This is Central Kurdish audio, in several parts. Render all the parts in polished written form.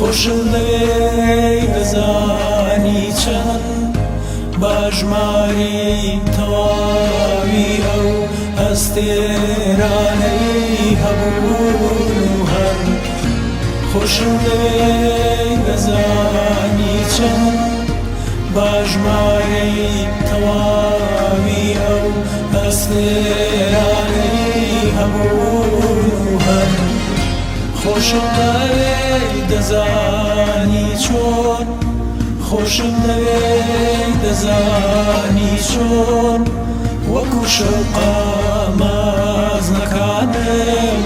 خۆشم لەوێی دەزانی چەند باژماری تەواوی ئەو ئەستێرانەی هەبوون و هەر خۆشم لەوێی دەزانی چەند باژماری تەواوی ئەو ئەستێرانەی هەبوون و هەر خۆشم لەوێی دەزانی چۆن خۆشم لەوێی دەزانی چۆن وەکو شەوقامازنەکانم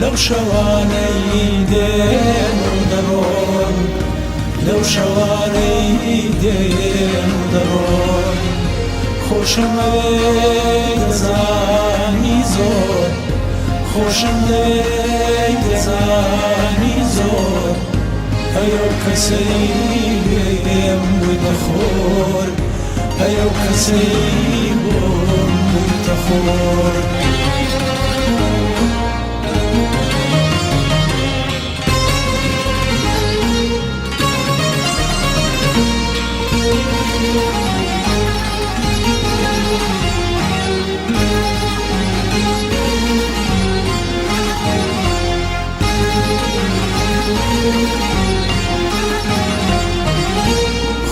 لەو شەوانەی دێن و دەڕۆن لەو شەوانەی دێن و دەڕۆن خۆشم لەوێی دەزانی زۆر خۆشم لەوێی دەزانی زۆر ئەو کەسەی بێم بوویتە خۆر ئەو کەسەی بۆم بوویتە خۆر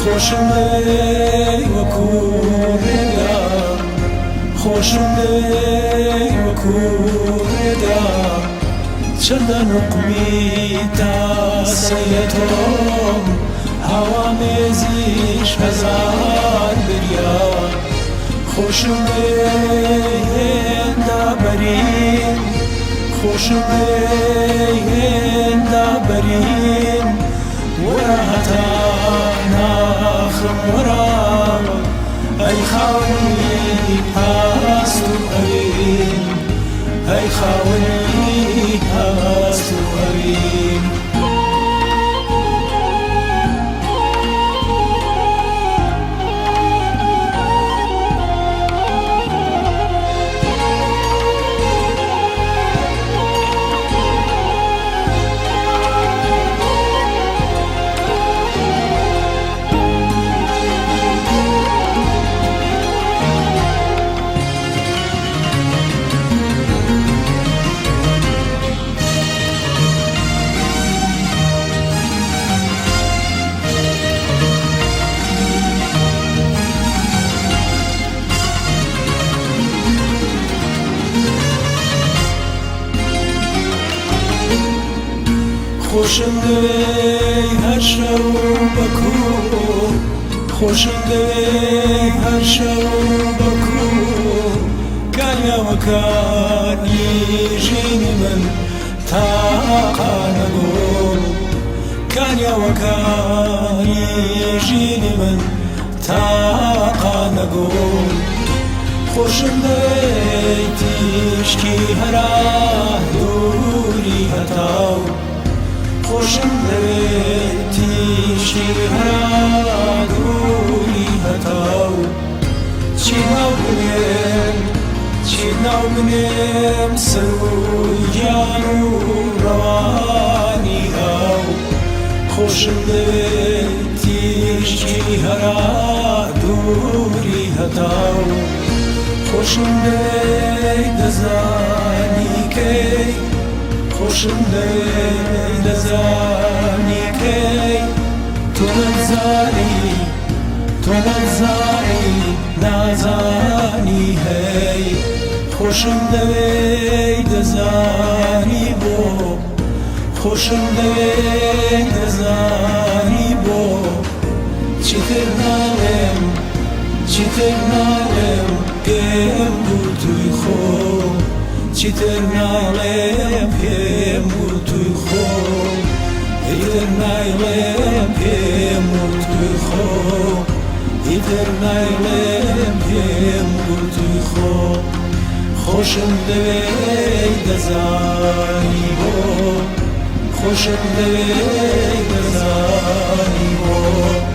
خۆشم لەوێی وەکو ڕێگا خۆشم لەوێی وەکو ڕێگا چەندە نوقمی تاسەیە تۆم هەوامێزیش هەزار بریا خۆشم لەوێی هێندا بەرین خۆشم لەوێی هێندا بەرین وەرە هەتا ناخم وەرە ئەی خاوەنی هەست و هەوین ئەی خاوەنی هەست و هەوین خۆشم لەوێی هەر شەو بەکوو خۆشم لەوێی هەر شەو بەکوو کاریاوەکانی ژینی من تاقا نەبوو کاریاوەکانی ژینی من تاقا نەبوو خۆشم لەوێی تیشکی هەرا دووری هەتاو خۆشم لەوێی تیشکی هەرا دووری هەتاو چی ناو بنێم سەر و گیان و ڕەوانی ئاو خۆشم لەوێی تیشکی هەرا دووری هەتاو خۆشم لەوێی دەزانی کەی خۆشم لەوێی دەزانی کەی تۆ نەزانی نازانی هەی خۆشم لەوێی دەزانی بۆ خۆشم لەوێی دەزانی بۆ چیتر ناڵێم پێم بوو توی خۆ چیتر ناڵێم پێم بوو توی خۆ ئیتر ناڵێم پێم بوو توی خۆ ئیتر ناڵێم پێم بوو توی خۆ خۆشم لەوێی دەزانی بۆ خۆشم لەوێی دەزانی بۆ